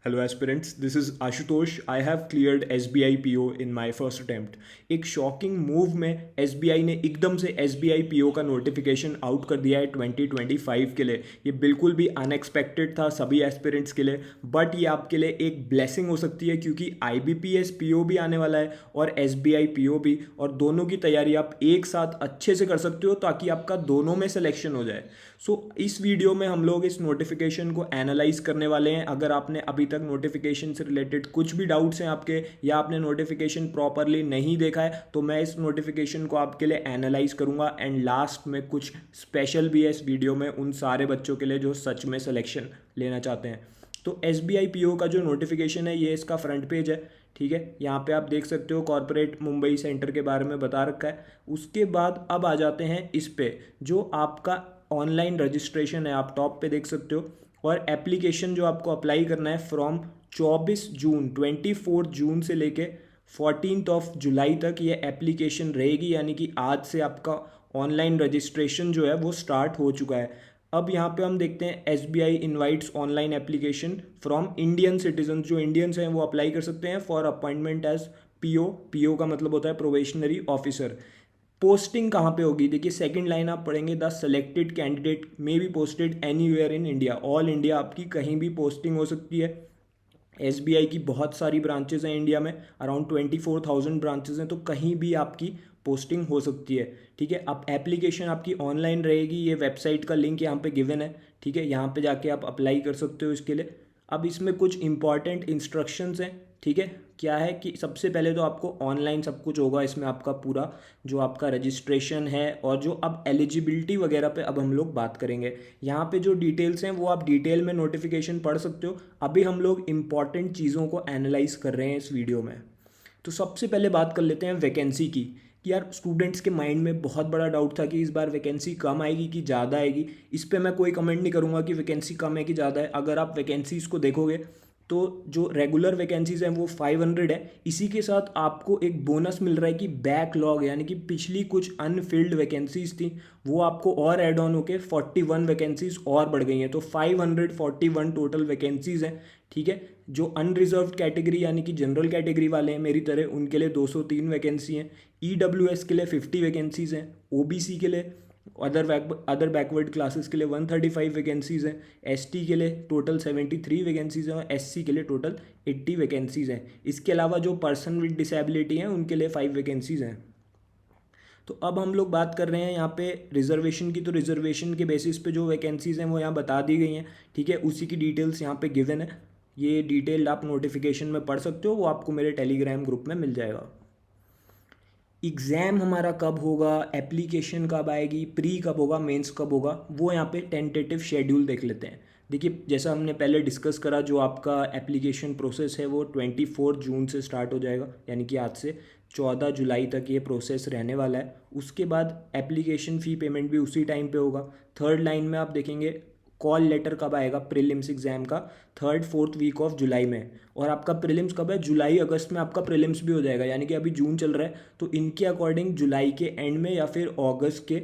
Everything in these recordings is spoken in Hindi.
Hello aspirants, this is Ashutosh. I have cleared SBI PO in my first attempt. एक शॉकिंग मूव में SBI ने एकदम से SBI PO का नोटिफिकेशन आउट कर दिया है 2025 के लिए। ये बिल्कुल भी अनएक्सपेक्टेड था सभी एस्पिरेंट्स के लिए, बट ये आपके लिए एक ब्लेसिंग हो सकती है क्योंकि IBPS PO भी आने वाला है और SBI PO भी, और दोनों की तैयारी आप एक साथ अच्छे से कर सकते हो ताकि आपका दोनों में सिलेक्शन हो जाए। इस वीडियो में हम लोग इस नोटिफिकेशन को एनालाइज करने वाले हैं। अगर आपने अभी तक नोटिफिकेशन से रिलेटेड कुछ भी डाउट्स हैं आपके, या आपने नोटिफिकेशन प्रॉपरली नहीं देखा है, तो मैं इस नोटिफिकेशन को आपके लिए एनालाइज करूंगा एंड लास्ट में कुछ स्पेशल भी है इस वीडियो में उन सारे बच्चों के लिए जो सच में सिलेक्शन लेना चाहते हैं। तो SBI PO का जो नोटिफिकेशन है ये इसका फ्रंट पेज है। ठीक है, यहाँ पे आप देख सकते हो कॉर्पोरेट मुंबई सेंटर के बारे में बता रखा है। उसके बाद अब आ जाते हैं इस पे, जो आपका ऑनलाइन रजिस्ट्रेशन है, आप टॉप पे देख सकते हो। और एप्लीकेशन जो आपको अप्लाई करना है फ्रॉम 24 जून से लेके 14 जुलाई तक ये एप्लीकेशन रहेगी, यानी कि आज से आपका ऑनलाइन रजिस्ट्रेशन जो है वो स्टार्ट हो चुका है। अब यहाँ पे हम देखते हैं SBI invites online application from Indian citizen. जो इंडियंस हैं वो अप्लाई कर सकते हैं फॉर अपॉइंटमेंट एज PO का मतलब होता है प्रोबेशनरी ऑफिसर। पोस्टिंग कहाँ पे होगी, देखिए सेकंड लाइन आप पढ़ेंगे, the selected candidate may be posted anywhere in India. All India आपकी कहीं भी पोस्टिंग हो सकती है। SBI की बहुत सारी ब्रांचेज हैं इंडिया में, अराउंड 24,000 ब्रांचेज हैं, तो कहीं भी आपकी पोस्टिंग हो सकती है। ठीक है, अब एप्लीकेशन आपकी ऑनलाइन रहेगी। ये वेबसाइट का लिंक यहाँ पे गिवन है। ठीक है, यहाँ पे जाके आप अप्लाई कर सकते हो इसके लिए। अब इसमें कुछ इंपॉर्टेंट इंस्ट्रक्शंस हैं। ठीक है, क्या है कि सबसे पहले तो आपको ऑनलाइन सब कुछ होगा। इसमें आपका पूरा जो आपका रजिस्ट्रेशन है और जो अब एलिजिबिलिटी वगैरह पे अब हम लोग बात करेंगे। यहाँ पे जो डिटेल्स हैं वो आप डिटेल में नोटिफिकेशन पढ़ सकते हो। अभी हम लोग इंपॉर्टेंट चीज़ों को एनालाइज कर रहे हैं इस वीडियो में। तो सबसे पहले बात कर लेते हैं वैकेंसी की, कि यार स्टूडेंट्स के माइंड में बहुत बड़ा डाउट था कि इस बार वैकेंसी कम आएगी कि ज़्यादा आएगी। इस पर मैं कोई कमेंट नहीं करूँगा कि वैकेंसी कम है कि ज़्यादा है। अगर आप वैकेंसीज़ को देखोगे तो जो रेगुलर वैकेंसीज़ हैं वो 500 है। इसी के साथ आपको एक बोनस मिल रहा है कि बैकलॉग, यानी कि पिछली कुछ अनफिल्ड वैकेंसीज थी वो आपको और ऐड ऑन होके 41 वैकेंसीज और बढ़ गई हैं। तो 541 टोटल वैकेंसीज हैं। ठीक है, जो अनरिजर्व्ड कैटेगरी यानी कि जनरल कैटेगरी वाले हैं मेरी तरह, उनके लिए 203 वैकेंसी हैं। EWS के लिए 50 वैकेंसीज़ हैं। OBC के लिए, अदर बैकवर्ड क्लासेस के लिए 135 वैकेंसीज़ हैं। ST के लिए टोटल 73 वैकेंसीज़ हैं और SC के लिए टोटल 80 वैकेंसीज़ हैं। इसके अलावा जो पर्सन विद डिसेबिलिटी हैं उनके लिए 5 वैकेंसीज़ हैं। तो अब हम लोग बात कर रहे हैं यहाँ पे रिजर्वेशन की। तो रिजर्वेशन के बेसिस पे जो वैकेंसीज़ हैं वो यहाँ बता दी गई हैं। ठीक है, उसी की डिटेल्स यहाँ पे गिवन है। ये डिटेल आप नोटिफिकेशन में पढ़ सकते हो, वो आपको मेरे टेलीग्राम ग्रुप में मिल जाएगा। एग्ज़ाम हमारा कब होगा, एप्लीकेशन कब आएगी, प्री कब होगा, मेंस कब होगा, वो यहाँ पे टेंटेटिव शेड्यूल देख लेते हैं। देखिए जैसा हमने पहले डिस्कस करा, जो आपका एप्लीकेशन प्रोसेस है वो 24 जून से स्टार्ट हो जाएगा, यानी कि आज से 14 जुलाई तक ये प्रोसेस रहने वाला है। उसके बाद एप्लीकेशन फ़ी पेमेंट भी उसी टाइम पे होगा। थर्ड लाइन में आप देखेंगे कॉल लेटर कब आएगा प्रीलिम्स एग्ज़ाम का, 3-4 वीक ऑफ जुलाई में। और आपका प्रीलिम्स कब है, जुलाई अगस्त में आपका प्रीलिम्स भी हो जाएगा, यानी कि अभी जून चल रहा है तो इनके अकॉर्डिंग जुलाई के एंड में या फिर अगस्त के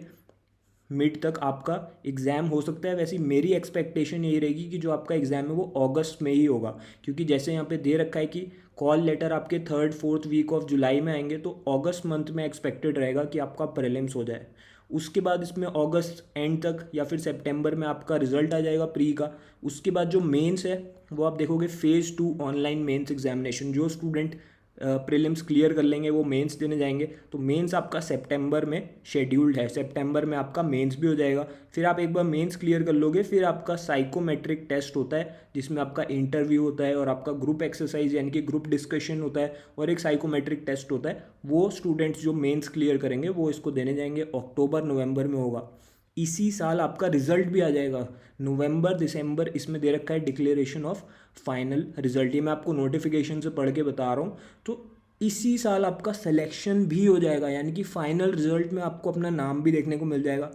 मिड तक आपका एग्ज़ाम हो सकता है। वैसे मेरी एक्सपेक्टेशन यही रहेगी कि जो आपका एग्ज़ाम है वो अगस्त में ही होगा, क्योंकि जैसे यहाँ पे दे रखा है कि कॉल लेटर आपके 3-4 वीक ऑफ जुलाई में आएंगे, तो अगस्त मंथ में एक्सपेक्टेड रहेगा कि आपका प्रीलिम्स हो जाए। उसके बाद इसमें अगस्त एंड तक या फिर सितंबर में आपका रिजल्ट आ जाएगा प्री का। उसके बाद जो मेंस है वो आप देखोगे फ़ेज़ 2 ऑनलाइन मेंस एग्जामिनेशन। जो स्टूडेंट प्रीलिम्स क्लियर कर लेंगे वो मेंस देने जाएंगे। तो मेंस आपका सितंबर में शेड्यूल्ड है, सितंबर में आपका मेंस भी हो जाएगा। फिर आप एक बार मेंस क्लियर कर लोगे, फिर आपका साइकोमेट्रिक टेस्ट होता है जिसमें आपका इंटरव्यू होता है और आपका ग्रुप एक्सरसाइज यानी कि ग्रुप डिस्कशन होता है और एक साइकोमेट्रिक टेस्ट होता है। वो स्टूडेंट्स जो मेंस क्लियर करेंगे वो इसको देने जाएंगे, अक्टूबर नवंबर में होगा। इसी साल आपका रिजल्ट भी आ जाएगा, नवंबर दिसंबर इसमें दे रखा है डिक्लेरेशन ऑफ फाइनल रिजल्ट। ये मैं आपको नोटिफिकेशन से पढ़ के बता रहा हूँ। तो इसी साल आपका सिलेक्शन भी हो जाएगा, यानी कि फाइनल रिजल्ट में आपको अपना नाम भी देखने को मिल जाएगा।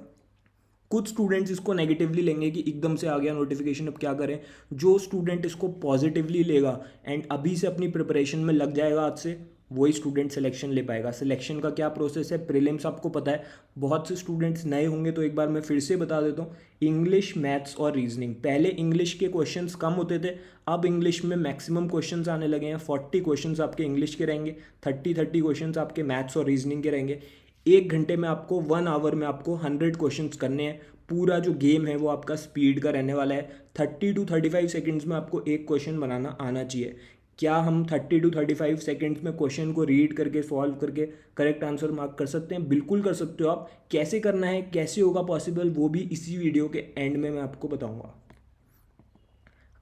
कुछ स्टूडेंट्स इसको नेगेटिवली लेंगे कि एकदम से आ गया नोटिफिकेशन, अब क्या करें। जो स्टूडेंट इसको पॉजिटिवली लेगा एंड अभी से अपनी प्रिपरेशन में लग जाएगा आज से, वही स्टूडेंट सिलेक्शन ले पाएगा। सिलेक्शन का क्या प्रोसेस है, प्रीलिम्स आपको पता है, बहुत से स्टूडेंट्स नए होंगे तो एक बार मैं फिर से बता देता हूँ। इंग्लिश, मैथ्स और रीजनिंग, पहले इंग्लिश के क्वेश्चंस कम होते थे, अब इंग्लिश में मैक्सिमम क्वेश्चंस आने लगे हैं। 40 क्वेश्चंस आपके इंग्लिश के रहेंगे, 30 क्वेश्चंस आपके मैथ्स और रीजनिंग के रहेंगे। 1 घंटे में आपको, 1 आवर में आपको 100 क्वेश्चंस करने हैं। पूरा जो गेम है वो आपका स्पीड का रहने वाला है। 30 to 35 सेकेंड्स में आपको एक क्वेश्चन बनाना आना चाहिए। क्या हम 30 to 35 सेकेंड्स में क्वेश्चन को रीड करके, सॉल्व करके करेक्ट आंसर मार्क कर सकते हैं? बिल्कुल कर सकते हो आप। कैसे करना है, कैसे होगा पॉसिबल, वो भी इसी वीडियो के एंड में मैं आपको बताऊंगा।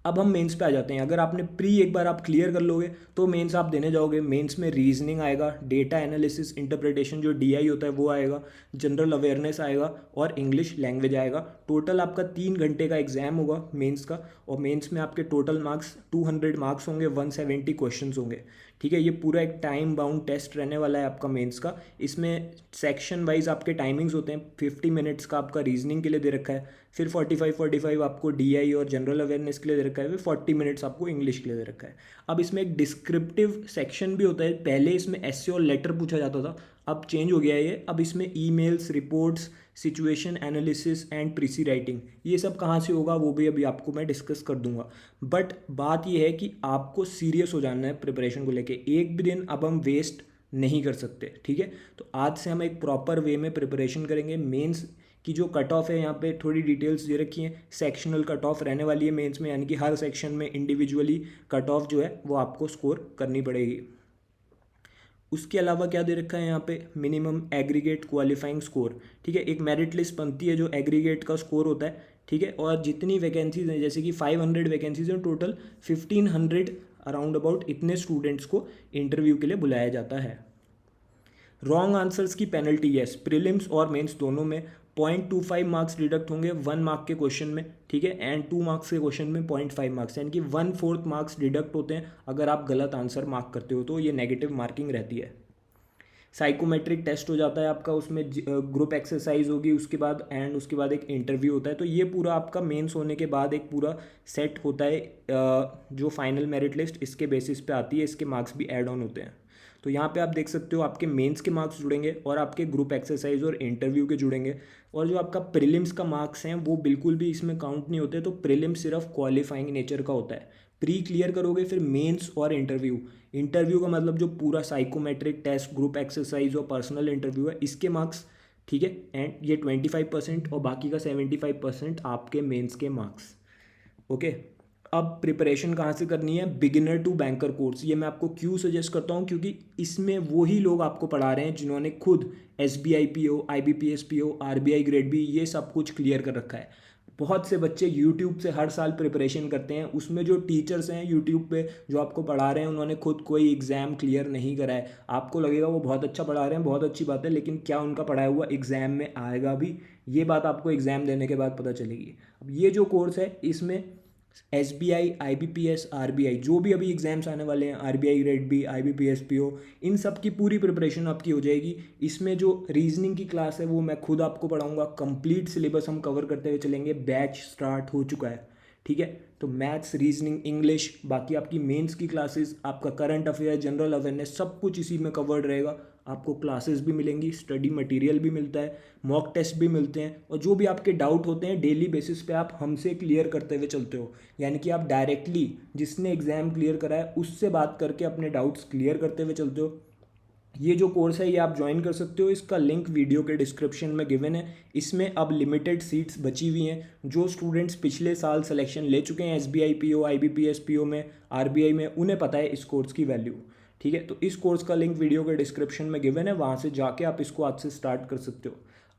अब हम मेंस पे आ जाते हैं। अगर आपने प्री एक बार आप क्लियर कर लोगे तो मेंस आप देने जाओगे। मेंस में रीजनिंग आएगा, डेटा एनालिसिस इंटरप्रिटेशन जो डीआई होता है वो आएगा, जनरल अवेयरनेस आएगा और इंग्लिश लैंग्वेज आएगा। टोटल आपका 3 घंटे का एग्जाम होगा मेंस का, और मेंस में आपके टोटल मार्क्स 200 मार्क्स होंगे, 170 क्वेश्चन होंगे। ठीक है, ये पूरा एक टाइम बाउंड टेस्ट रहने वाला है आपका मेंस का। इसमें सेक्शन वाइज आपके टाइमिंग्स होते हैं। 50 मिनट्स का आपका रीजनिंग के लिए दे रखा है, फिर 45 आपको डीआई और जनरल अवेयरनेस के लिए दे रखा है, फिर 40 मिनट्स आपको इंग्लिश के लिए दे रखा है। अब इसमें एक डिस्क्रिप्टिव सेक्शन भी होता है। पहले इसमें एस्से और लेटर पूछा जाता था, अब चेंज हो गया है ये। अब इसमें emails, reports, situation analysis and precis writing, ये सब कहाँ से होगा वो भी अभी आपको मैं डिस्कस कर दूंगा। बट बात ये है कि आपको सीरियस हो जाना है प्रिपरेशन को लेके। एक भी दिन अब हम वेस्ट नहीं कर सकते। ठीक है, तो आज से हम एक प्रॉपर वे में प्रिपरेशन करेंगे। मेंस की जो कट ऑफ है, यहाँ पे थोड़ी डिटेल्स दे रखी हैं। सेक्शनल कट ऑफ रहने वाली है मेंस में, यानी कि हर सेक्शन में इंडिविजुअली कट ऑफ जो है वो आपको स्कोर करनी पड़ेगी। उसके अलावा क्या दे रखा है यहाँ पे, मिनिमम एग्रीगेट क्वालिफाइंग स्कोर। ठीक है, एक मेरिट लिस्ट बनती है जो एग्रीगेट का स्कोर होता है। ठीक है, और जितनी वैकेंसीज हैं, जैसे कि 500 वैकेंसीज हैं टोटल, 1500 अराउंड अबाउट इतने स्टूडेंट्स को इंटरव्यू के लिए बुलाया जाता है। रॉन्ग आंसर्स की पेनल्टी, यस, प्रीलिम्स और मेंस दोनों में 0.25 मार्क्स डिडक्ट होंगे 1 मार्क के क्वेश्चन में। ठीक है, एंड 2 मार्क्स के क्वेश्चन में 0.5 मार्क्स, यानी कि 1/4 मार्क्स डिडक्ट होते हैं अगर आप गलत आंसर मार्क करते हो, तो ये नेगेटिव मार्किंग रहती है। साइकोमेट्रिक टेस्ट हो जाता है आपका, उसमें ग्रुप एक्सरसाइज होगी, उसके बाद उसके बाद एक इंटरव्यू होता है। तो ये पूरा आपका मेंस होने के बाद एक पूरा सेट होता है, जो फाइनल मेरिट लिस्ट इसके बेसिस पे आती है, इसके मार्क्स भी ऐड ऑन होते हैं। तो यहाँ पे आप देख सकते हो आपके मेंस के मार्क्स जुड़ेंगे और आपके ग्रुप एक्सरसाइज और इंटरव्यू के जुड़ेंगे, और जो आपका प्रीलिम्स का मार्क्स हैं वो बिल्कुल भी इसमें काउंट नहीं होते। तो प्रीलिम्स सिर्फ क्वालिफाइंग नेचर का होता है। प्री क्लियर करोगे, फिर मेंस और इंटरव्यू। इंटरव्यू का मतलब जो पूरा साइकोमेट्रिक टेस्ट, ग्रुप एक्सरसाइज और पर्सनल इंटरव्यू है, इसके मार्क्स। ठीक है, एंड ये 25% और बाकी का 75% आपके मेंस के मार्क्स। ओके, अब प्रिपरेशन कहाँ से करनी है, बिगिनर टू बैंकर कोर्स। ये मैं आपको क्यों सजेस्ट करता हूँ, क्योंकि इसमें वही लोग आपको पढ़ा रहे हैं जिन्होंने खुद SBI PO, IBPS PO, RBI grade B, ये सब कुछ क्लियर कर रखा है। बहुत से बच्चे यूट्यूब से हर साल प्रिपरेशन करते हैं, उसमें जो टीचर्स हैं यूट्यूब पे जो आपको पढ़ा रहे हैं उन्होंने खुद कोई एग्ज़ाम क्लियर नहीं करा है। आपको लगेगा वो बहुत अच्छा पढ़ा रहे हैं, बहुत अच्छी बात है, लेकिन क्या उनका पढ़ाया हुआ एग्ज़ाम में आएगा भी, ये बात आपको एग्ज़ाम देने के बाद पता चलेगी। अब ये जो कोर्स है इसमें SBI, IBPS, RBI, जो भी अभी एग्जाम्स आने वाले हैं, RBI grade B, IBPS PO, इन सब की पूरी प्रिपरेशन आपकी हो जाएगी। इसमें जो रीजनिंग की क्लास है वो मैं खुद आपको पढ़ाऊंगा। कंप्लीट सिलेबस हम कवर करते हुए चलेंगे, बैच स्टार्ट हो चुका है। ठीक है, तो मैथ्स, रीजनिंग, इंग्लिश, बाकी आपकी मेंस की क्लासेस, आपका करंट अफेयर, जनरल अवेयरनेस, सब कुछ इसी में कवर्ड रहेगा। आपको क्लासेस भी मिलेंगी, स्टडी मटेरियल भी मिलता है, मॉक टेस्ट भी मिलते हैं, और जो भी आपके डाउट होते हैं डेली बेसिस पे आप हमसे क्लियर करते हुए चलते हो। यानी कि आप डायरेक्टली जिसने एग्ज़ाम क्लियर करा है उससे बात करके अपने डाउट्स क्लियर करते हुए चलते हो। ये जो कोर्स है ये आप ज्वाइन कर सकते हो, इसका लिंक वीडियो के डिस्क्रिप्शन में गिवन है। इसमें अब लिमिटेड सीट्स बची हुई हैं। जो स्टूडेंट्स पिछले साल सिलेक्शन ले चुके हैं SBI PO, IBPS PO में, RBI में, उन्हें पता है इस कोर्स की वैल्यू। ठीक है, तो इस कोर्स का लिंक वीडियो के डिस्क्रिप्शन में गिवन है, वहाँ से जाके आप इसको आज से स्टार्ट कर सकते हो।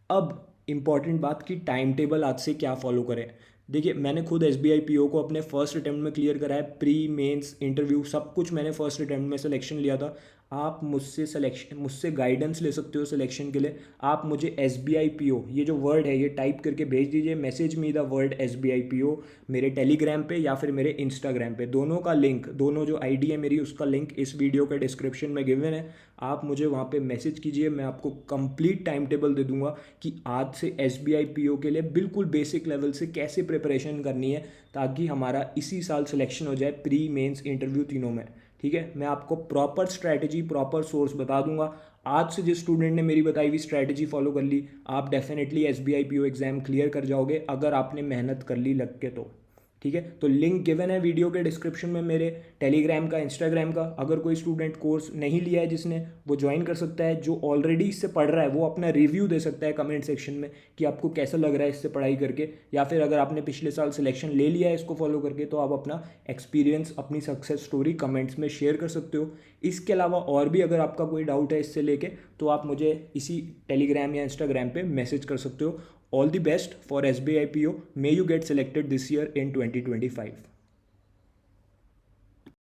अब इंपॉर्टेंट बात की टाइम टेबल आज से क्या फॉलो करें। देखिए, मैंने खुद SBI PO को अपने फर्स्ट अटैम्प्ट में क्लियर करा है। प्री, मेंस, इंटरव्यू सब कुछ मैंने फर्स्ट अटैम्प्ट में सिलेक्शन लिया था। आप मुझसे गाइडेंस ले सकते हो सिलेक्शन के लिए। आप मुझे SBI PO, ये जो वर्ड है ये टाइप करके भेज दीजिए, message me the word SBI PO, मेरे टेलीग्राम पे या फिर मेरे इंस्टाग्राम पे। दोनों का लिंक, दोनों जो ID है मेरी, उसका लिंक इस वीडियो के डिस्क्रिप्शन में गिवन है। आप मुझे वहाँ पे मैसेज कीजिए, मैं आपको कंप्लीट टाइम टेबल दे दूंगा कि आज से SBI PO के लिए बिल्कुल बेसिक लेवल से कैसे प्रिपरेशन करनी है, ताकि हमारा इसी साल सिलेक्शन हो जाए, प्री, मेंस, इंटरव्यू तीनों में। ठीक है, मैं आपको प्रॉपर स्ट्रैटेजी प्रॉपर सोर्स बता दूंगा। आज से जिस स्टूडेंट ने मेरी बताई हुई स्ट्रैटेजी फॉलो कर ली, आप definitely SBI PO exam clear कर जाओगे अगर आपने मेहनत कर ली लग के तो। ठीक है, तो लिंक गिवन है वीडियो के डिस्क्रिप्शन में मेरे टेलीग्राम का, इंस्टाग्राम का। अगर कोई स्टूडेंट कोर्स नहीं लिया है जिसने, वो ज्वाइन कर सकता है। जो ऑलरेडी इससे पढ़ रहा है वो अपना रिव्यू दे सकता है कमेंट सेक्शन में कि आपको कैसा लग रहा है इससे पढ़ाई करके, या फिर अगर आपने पिछले साल सिलेक्शन ले लिया है इसको फॉलो करके तो आप अपना एक्सपीरियंस, अपनी सक्सेस स्टोरी कमेंट्स में शेयर कर सकते हो। इसके अलावा और भी अगर आपका कोई डाउट है इससे लेके, तो आप मुझे इसी टेलीग्राम या इंस्टाग्राम पे मैसेज कर सकते हो। All the best for SBI PO. May you get selected this year in 2025.